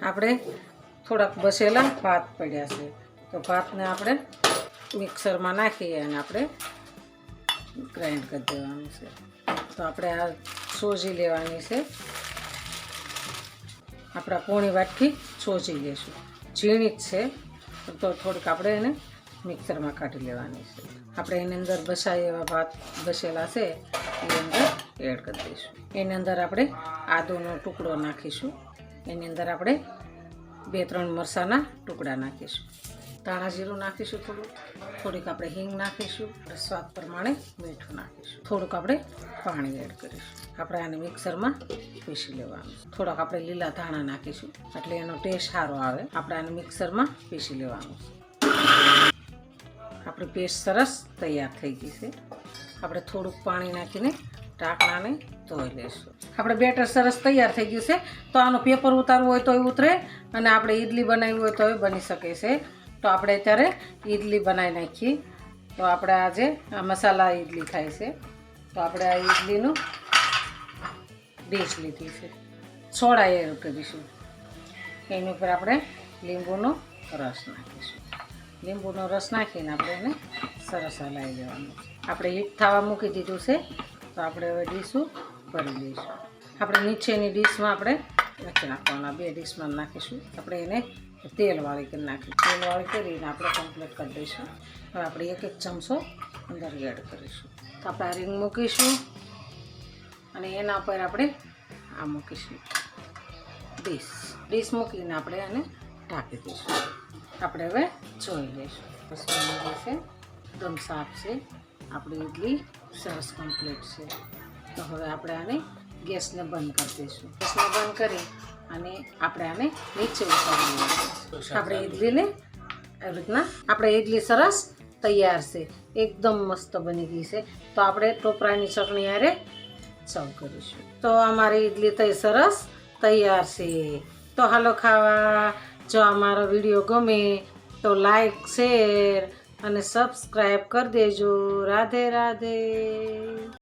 આપણે થોડાક બસેલા ભાત પડ્યા છે, તો ભાતને આપણે મિક્સરમાં નાખી અને આપણે ગ્રાઇન્ડ કરી દેવાનું છે. તો આપણે આ સોજી લેવાની છે. આપણા પોણી વાટકી સોજી લેશું. ઝીણી જ છે તો થોડીક આપણે એને મિક્સરમાં કાઢી લેવાની છે. આપણે એની અંદર બસાય એવા ભાત બસેલા છે એની અંદર એડ કરી દઈશું. એની અંદર આપણે આદુનો ટુકડો નાખીશું. એની અંદર આપણે 2-3 મરચાંના ટુકડા નાખીશું. ધાણા જીરું નાખીશું. થોડીક આપણે હિંગ નાખીશું. સ્વાદ પ્રમાણે મીઠું નાખીશું. થોડુંક આપણે પાણી એડ કરીશું. આપણે આને મિક્સરમાં પીસી લેવાનું. થોડાક આપણે લીલા ધાણા નાખીશું એટલે એનો ટેસ્ટ સારો આવે. આપણે આને મિક્સરમાં પીસી લેવાનું. આપણી પેસ્ટ સરસ તૈયાર થઈ ગઈ છે. આપણે થોડુંક પાણી નાખીને ઢાંકણાને ધોઈ લઈશું. આપણે બેટર સરસ તૈયાર થઈ ગયું છે. તો આનો પેપર ઉતારવું હોય તો એ ઉતરે અને આપણે ઈડલી બનાવવી હોય તો એ બની શકે છે. તો આપણે અત્યારે ઈડલી બનાવી નાખીએ. તો આપણે આજે મસાલા ઈડલી થાય છે. તો આપણે આ ઈડલીનું ડીશ લીધી છે. સોડા એડ કરીશું. એની ઉપર આપણે લીંબુનો રસ નાખીશું. લીંબુનો રસ નાખીને આપણે એને સરસ હલાવી લેવાનું છે. આપણે હીટ થવા મૂકી દીધું છે. તો આપણે હવે ડીશું ભરી લઈશું. આપણે નીચેની ડીશમાં આપણે નાખી નાખવાના. 2 ડીશમાં નાખીશું. આપણે એને તેલવાળી કરી નાખીશું. તેલવાળી કરીને આપણે કમ્પ્લીટ કરી દઈશું. હવે આપણે 1-1 ચમચો અંદર એડ કરીશું. તો આપણે આ રીંગ મૂકીશું અને એના ઉપર આપણે આ મૂકીશું ડીશ મૂકીને આપણે એને ઢાંકી દઈશું. આપણે હવે જોઈ લઈશું. પછી છે એકદમ સાફ છે. આપણી ઈડલી સરસ કમ્પ્લીટ છે. તો હવે આપણે આને ગેસને બંધ કરી દઈશું. ગેસને બંધ કરી અને આપણે આને નીચે ઉતારી લઈશું. આપણે ઈડલીને આવી રીતના આપણે ઈડલી સરસ તૈયાર છે. એકદમ મસ્ત બની ગઈ છે. તો આપણે ટોપરાની ચટણી હારે સર્વ કરીશું. તો અમારી ઈડલી સરસ તૈયાર છે. તો હાલો ખાવા. જો અમારો વિડીયો ગમે તો લાઈક, શેર અને સબસ્ક્રાઈબ કરી દેજો. રાધે રાધે.